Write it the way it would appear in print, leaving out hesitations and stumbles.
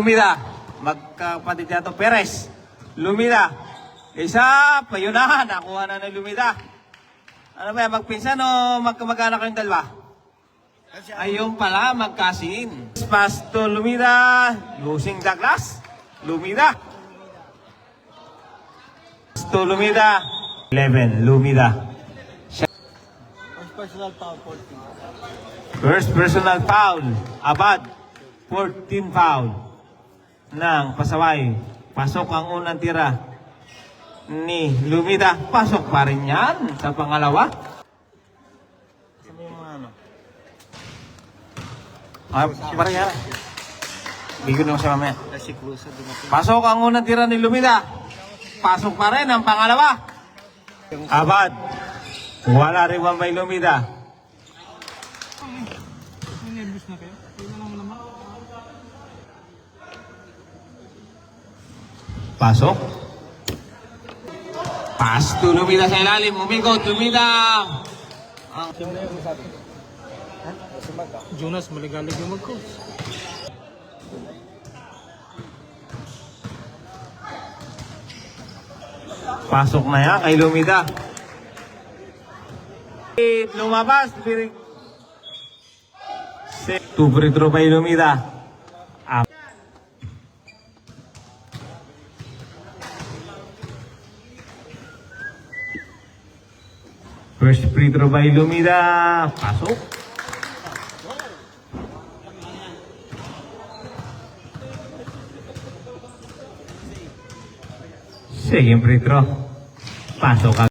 Lumida. Magkapatid niya ito, Perez. Lumida. Isa, payunahan. Nakuha na ng Lumida. Ano ba yan, magpinsan o magkamagana kayong dalawa? Ayun pala, magkasin. Pass to Lumida. Using Douglas. Lumida. Pass to Lumida. 11, Lumida. Personal foul, 14. First personal foul. Abad. 14 foul. Ng pasaway. Pasok ang unang tira ni Lumida. Pasok pa rin yan sa pangalawa. Sabi yung mga ano? Parang yan. Bigyan mo siya mamaya. Si Cruz sa dumating. Pasok ang unang tira ni Lumida. Pasok pa rin ang pangalawa. Abad. Wala rin by Lumida. Nervous na kayo? Kailan lang naman? Pasok. Pass to Lumida sa ilalim. Umigot. Lumida. Sino na yung sabi? Ha? Jonas, maligalig yung mag-coach. Pasok na yan kay Lumida. Lumabas. Two free throw by Lumida. First free throw by Lumida. Pasok. Second free throw. Pasok.